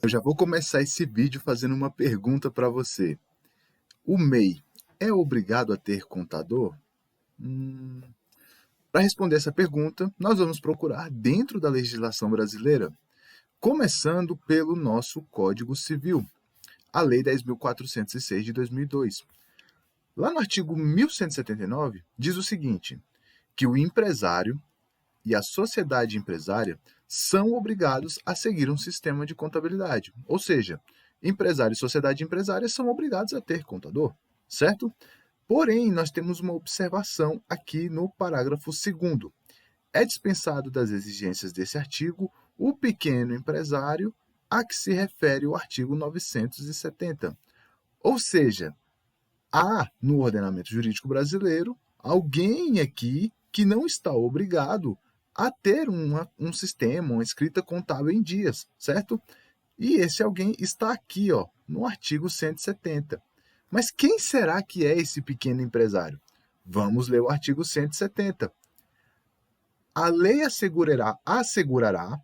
Eu já vou começar esse vídeo fazendo uma pergunta para você. O MEI é obrigado a ter contador? Para responder essa pergunta, nós vamos procurar dentro da legislação brasileira, começando pelo nosso Código Civil, a Lei 10.406 de 2002. Lá no artigo 1179, diz o seguinte, que o empresário e a sociedade empresária são obrigados a seguir um sistema de contabilidade. Ou seja, empresário e sociedade empresária são obrigados a ter contador, certo? Porém, nós temos uma observação aqui no parágrafo 2º. É dispensado das exigências desse artigo o pequeno empresário a que se refere o artigo 970. Ou seja, há no ordenamento jurídico brasileiro alguém aqui que não está obrigado a ter um sistema, uma escrita contábil em dias, certo? E esse alguém está aqui, ó, no artigo 170. Mas quem será que é esse pequeno empresário? Vamos ler o artigo 170. A lei assegurará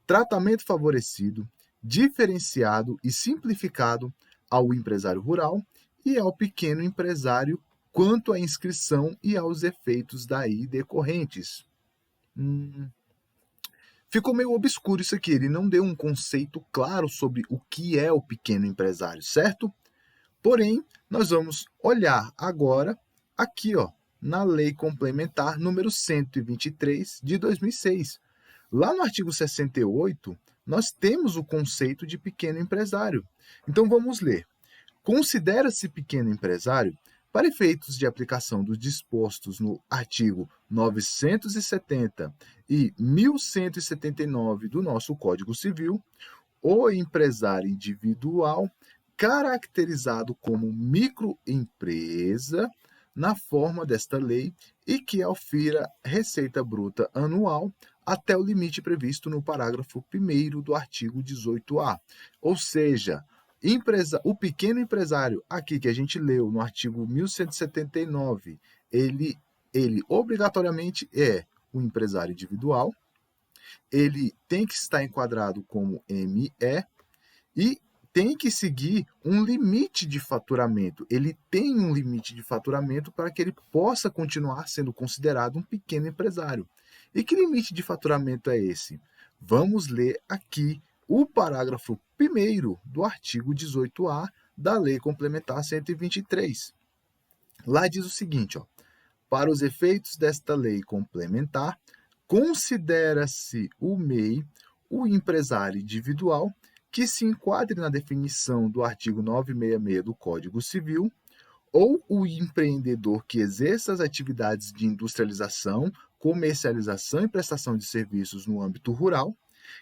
tratamento favorecido, diferenciado e simplificado ao empresário rural e ao pequeno empresário quanto à inscrição e aos efeitos daí decorrentes. Ficou meio obscuro isso aqui, ele não deu um conceito claro sobre o que é o pequeno empresário, certo? Porém, nós vamos olhar agora aqui, ó, na Lei Complementar número 123 de 2006. Lá no artigo 68, nós temos o conceito de pequeno empresário. Então vamos ler. Considera-se pequeno empresário, para efeitos de aplicação dos dispostos no artigo 970 e 1179 do nosso Código Civil, o empresário individual caracterizado como microempresa na forma desta lei e que aufira receita bruta anual até o limite previsto no parágrafo 1º do artigo 18A. Ou seja, o pequeno empresário, aqui que a gente leu no artigo 1179, ele obrigatoriamente é um empresário individual, ele tem que estar enquadrado como ME e tem que seguir um limite de faturamento. Ele tem um limite de faturamento para que ele possa continuar sendo considerado um pequeno empresário. E que limite de faturamento é esse? Vamos ler aqui o parágrafo 1º do artigo 18A da Lei Complementar 123. Lá diz o seguinte, ó, para os efeitos desta lei complementar, considera-se o MEI o empresário individual que se enquadre na definição do artigo 966 do Código Civil, ou o empreendedor que exerça as atividades de industrialização, comercialização e prestação de serviços no âmbito rural,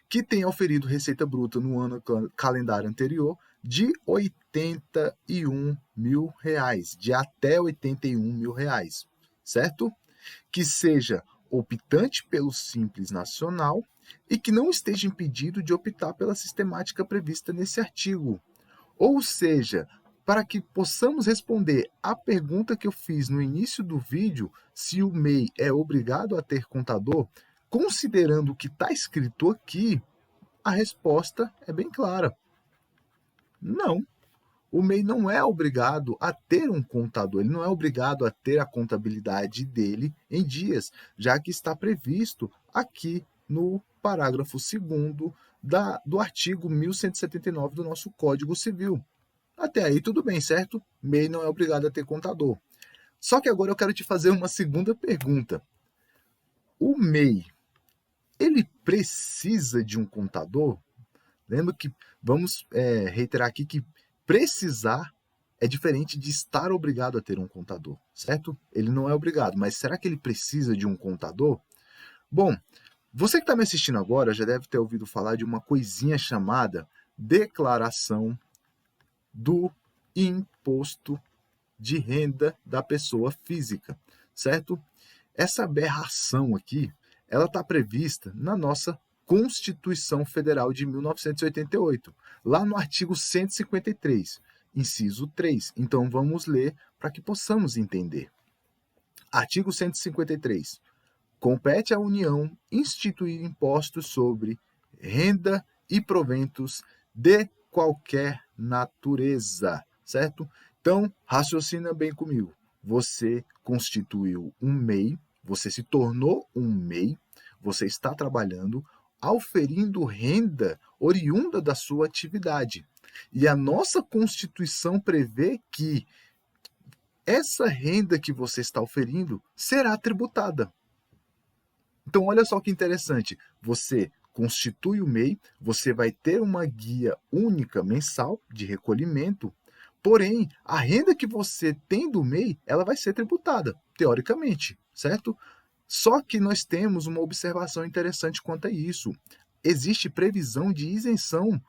que tenha oferido receita bruta no ano calendário anterior de R$ 81 mil, de até R$ 81 mil, certo? Que seja optante pelo Simples Nacional e que não esteja impedido de optar pela sistemática prevista nesse artigo. Ou seja, para que possamos responder à pergunta que eu fiz no início do vídeo, se o MEI é obrigado a ter contador, considerando o que está escrito aqui, a resposta é bem clara. Não. O MEI não é obrigado a ter um contador, ele não é obrigado a ter a contabilidade dele em dias, já que está previsto aqui no parágrafo 2º do artigo 1179 do nosso Código Civil. Até aí tudo bem, certo? MEI não é obrigado a ter contador. Só que agora eu quero te fazer uma segunda pergunta. O MEI, ele precisa de um contador? Lembra que vamos reiterar aqui que precisar é diferente de estar obrigado a ter um contador, certo? Ele não é obrigado, mas será que ele precisa de um contador? Bom, você que está me assistindo agora já deve ter ouvido falar de uma coisinha chamada declaração do imposto de renda da pessoa física, certo? Essa aberração aqui, ela está prevista na nossa Constituição Federal de 1988, lá no artigo 153, inciso 3. Então vamos ler para que possamos entender. Artigo 153. Compete à União instituir impostos sobre renda e proventos de qualquer natureza, certo? Então, raciocina bem comigo. Você constituiu um MEI, você se tornou um MEI, você está trabalhando, auferindo renda oriunda da sua atividade. E a nossa Constituição prevê que essa renda que você está auferindo será tributada. Então, olha só que interessante. Você constitui o MEI, você vai ter uma guia única mensal de recolhimento, porém, a renda que você tem do MEI, ela vai ser tributada, teoricamente, certo? Só que nós temos uma observação interessante quanto a isso. Existe previsão de isenção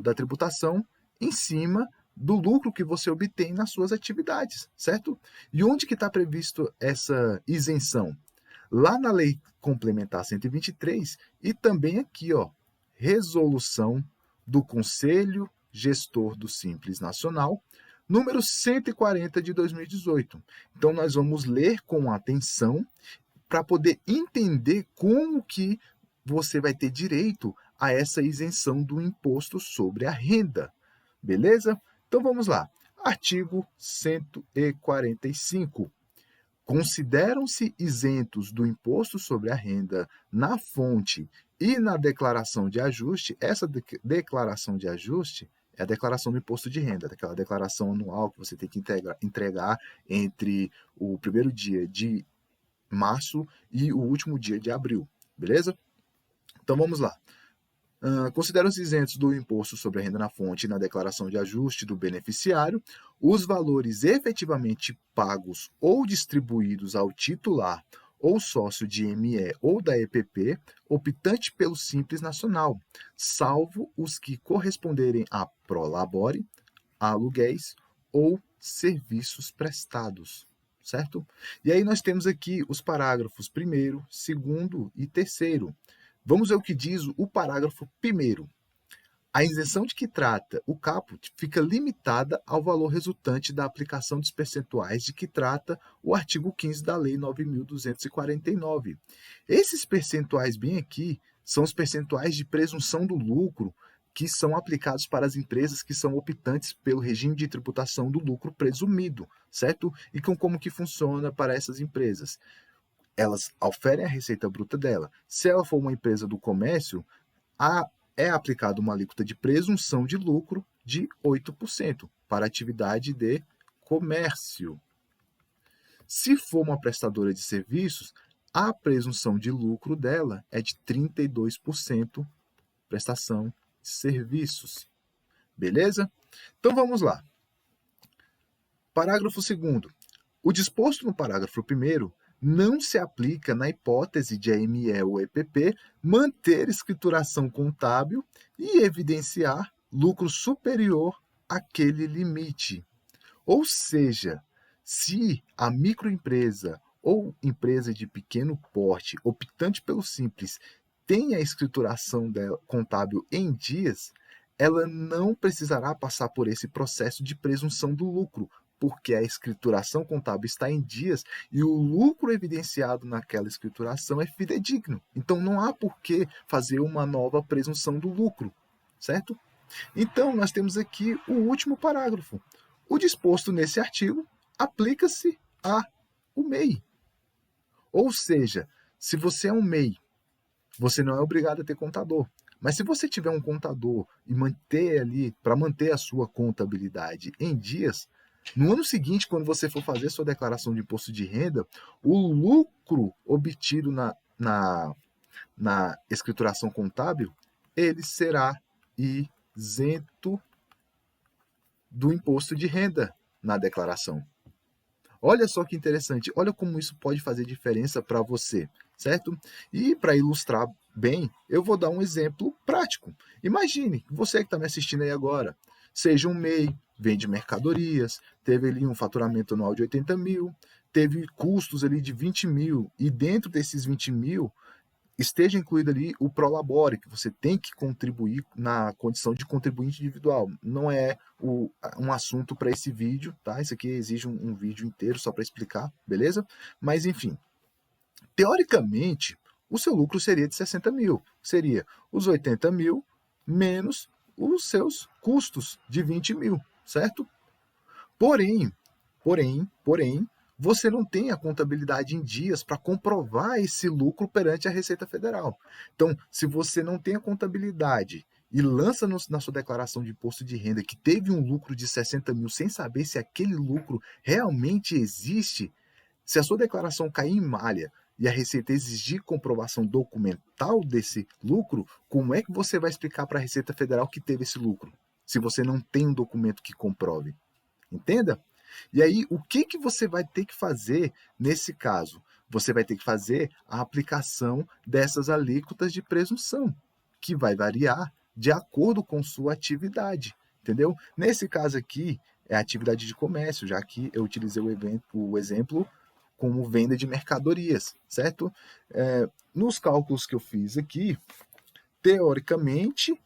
da tributação em cima do lucro que você obtém nas suas atividades, certo? E onde que está previsto essa isenção? Lá na Lei Complementar 123 e também aqui, ó, resolução do Conselho Gestor do Simples Nacional, número 140 de 2018. Então, nós vamos ler com atenção para poder entender como que você vai ter direito a essa isenção do imposto sobre a renda. Beleza? Então, vamos lá. Artigo 145. Consideram-se isentos do imposto sobre a renda na fonte e na declaração de ajuste. Essa declaração de ajuste é a declaração do imposto de renda, aquela declaração anual que você tem que entregar entre o primeiro dia de março e o último dia de abril, beleza? Então vamos lá. Consideram-se isentos do imposto sobre a renda na fonte e na declaração de ajuste do beneficiário os valores efetivamente pagos ou distribuídos ao titular ou sócio de ME ou da EPP, optante pelo Simples Nacional, salvo os que corresponderem a prolabore, aluguéis ou serviços prestados, certo? E aí nós temos aqui os parágrafos 1º, 2º e 3º. Vamos ver o que diz o parágrafo 1º. A isenção de que trata o caput fica limitada ao valor resultante da aplicação dos percentuais de que trata o artigo 15 da Lei 9.249. Esses percentuais bem aqui são os percentuais de presunção do lucro que são aplicados para as empresas que são optantes pelo regime de tributação do lucro presumido, certo? E como que funciona para essas empresas? Elas oferem a receita bruta dela. Se ela for uma empresa do comércio, é aplicada uma alíquota de presunção de lucro de 8% para atividade de comércio. Se for uma prestadora de serviços, a presunção de lucro dela é de 32% prestação de serviços. Beleza? Então vamos lá. Parágrafo 2º. O disposto no parágrafo 1º não se aplica na hipótese de a ME ou EPP manter escrituração contábil e evidenciar lucro superior àquele limite. Ou seja, se a microempresa ou empresa de pequeno porte, optante pelo Simples, tem a escrituração dela, contábil em dias, ela não precisará passar por esse processo de presunção do lucro, porque a escrituração contábil está em dias e o lucro evidenciado naquela escrituração é fidedigno. Então não há por que fazer uma nova presunção do lucro, certo? Então nós temos aqui o último parágrafo. O disposto nesse artigo aplica-se ao MEI. Ou seja, se você é um MEI, você não é obrigado a ter contador. Mas se você tiver um contador e manter ali, para manter a sua contabilidade em dias, no ano seguinte, quando você for fazer sua declaração de imposto de renda, o lucro obtido na escrituração contábil, ele será isento do imposto de renda na declaração. Olha só que interessante, olha como isso pode fazer diferença para você, certo? E para ilustrar bem, eu vou dar um exemplo prático. Imagine, você que está me assistindo aí agora, seja um MEI, vende mercadorias, teve ali um faturamento anual de 80 mil, teve custos ali de 20 mil, e dentro desses 20 mil, esteja incluído ali o Prolabore, que você tem que contribuir na condição de contribuinte individual. Não é um assunto para esse vídeo, tá? Isso aqui exige um vídeo inteiro só para explicar, beleza? Mas, enfim, teoricamente, o seu lucro seria de 60 mil. Seria os 80 mil menos os seus custos de 20 mil, certo? Porém, você não tem a contabilidade em dias para comprovar esse lucro perante a Receita Federal. Então, se você não tem a contabilidade e lança na sua declaração de imposto de renda que teve um lucro de 60 mil sem saber se aquele lucro realmente existe, se a sua declaração cair em malha e a Receita exigir comprovação documental desse lucro, como é que você vai explicar para a Receita Federal que teve esse lucro, se você não tem um documento que comprove? Entenda? E aí, o que você vai ter que fazer nesse caso? Você vai ter que fazer a aplicação dessas alíquotas de presunção, que vai variar de acordo com sua atividade, entendeu? Nesse caso aqui, é atividade de comércio, já que eu utilizei o exemplo como venda de mercadorias, certo? Nos cálculos que eu fiz aqui, teoricamente,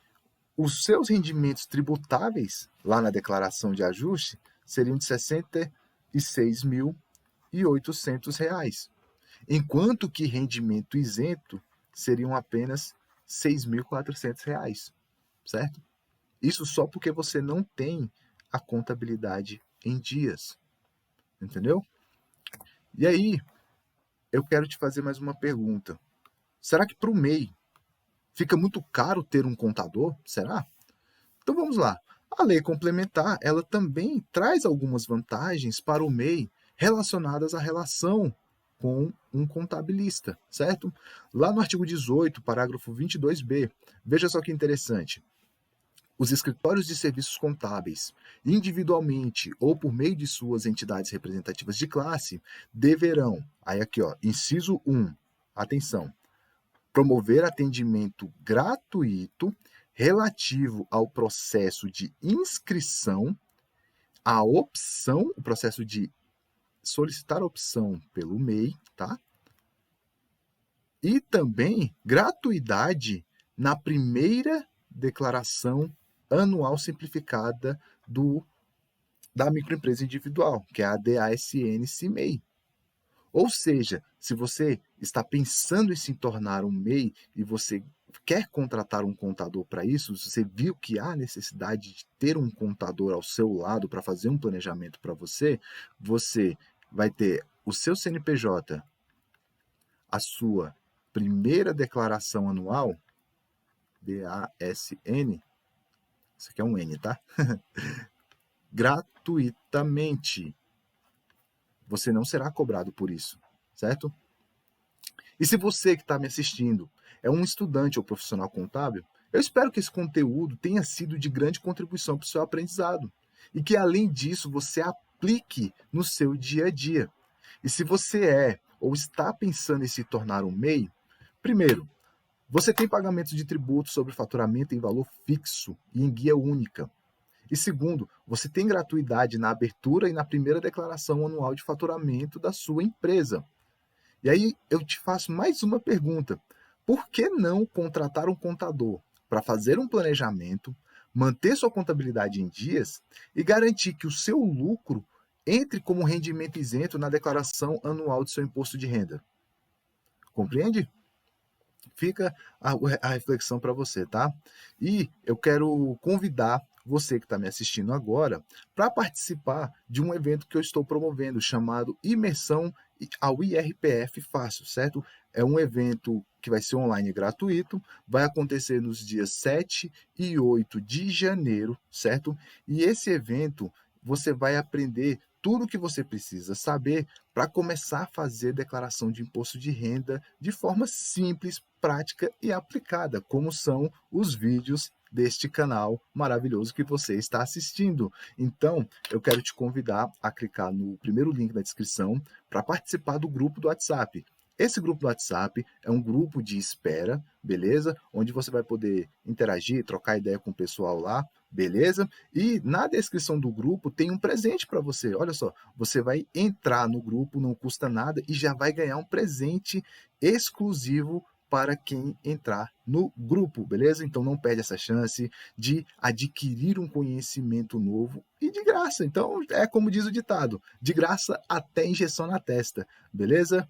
os seus rendimentos tributáveis, lá na declaração de ajuste, seriam de R$ 66.800, enquanto que rendimento isento seriam apenas R$ 6.400, certo? Isso só porque você não tem a contabilidade em dias, entendeu? E aí, eu quero te fazer mais uma pergunta. Será que para o MEI fica muito caro ter um contador? Será? Então vamos lá. A lei complementar, ela também traz algumas vantagens para o MEI relacionadas à relação com um contabilista, certo? Lá no artigo 18, parágrafo 22b, veja só que interessante. Os escritórios de serviços contábeis, individualmente ou por meio de suas entidades representativas de classe, deverão, aí aqui ó, inciso 1, atenção, promover atendimento gratuito relativo ao processo de inscrição, a opção, o processo de solicitar a opção pelo MEI, tá? E também gratuidade na primeira declaração anual simplificada da microempresa individual, que é a DASN-CIMEI. Ou seja, se você está pensando em se tornar um MEI e você quer contratar um contador para isso, se você viu que há necessidade de ter um contador ao seu lado para fazer um planejamento para você, você vai ter o seu CNPJ, a sua primeira declaração anual, DASN, isso aqui é um N, tá? Gratuitamente. Você não será cobrado por isso, certo? E se você que está me assistindo é um estudante ou profissional contábil, eu espero que esse conteúdo tenha sido de grande contribuição para o seu aprendizado e que, além disso, você aplique no seu dia a dia. E se você é ou está pensando em se tornar um MEI, primeiro, você tem pagamento de tributo sobre faturamento em valor fixo e em guia única. E segundo, você tem gratuidade na abertura e na primeira declaração anual de faturamento da sua empresa. E aí eu te faço mais uma pergunta. Por que não contratar um contador para fazer um planejamento, manter sua contabilidade em dias e garantir que o seu lucro entre como rendimento isento na declaração anual de seu imposto de renda? Compreende? Fica a reflexão para você, tá? E eu quero convidar você que está me assistindo agora para participar de um evento que eu estou promovendo chamado Imersão ao IRPF Fácil, certo? É um evento que vai ser online e gratuito, vai acontecer nos dias 7 e 8 de janeiro, certo? E esse evento você vai aprender tudo o que você precisa saber para começar a fazer declaração de imposto de renda de forma simples, prática e aplicada, como são os vídeos deste canal maravilhoso que você está assistindo. Então, eu quero te convidar a clicar no primeiro link da descrição para participar do grupo do WhatsApp. Esse grupo do WhatsApp é um grupo de espera, beleza? Onde você vai poder interagir, trocar ideia com o pessoal lá, beleza? E na descrição do grupo tem um presente para você. Olha só, você vai entrar no grupo, não custa nada e já vai ganhar um presente exclusivo para quem entrar no grupo, beleza? Então não perde essa chance de adquirir um conhecimento novo e de graça. Então é como diz o ditado, de graça até injeção na testa, beleza?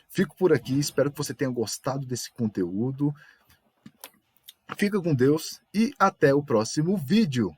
Fico por aqui, espero que você tenha gostado desse conteúdo. Fica com Deus e até o próximo vídeo.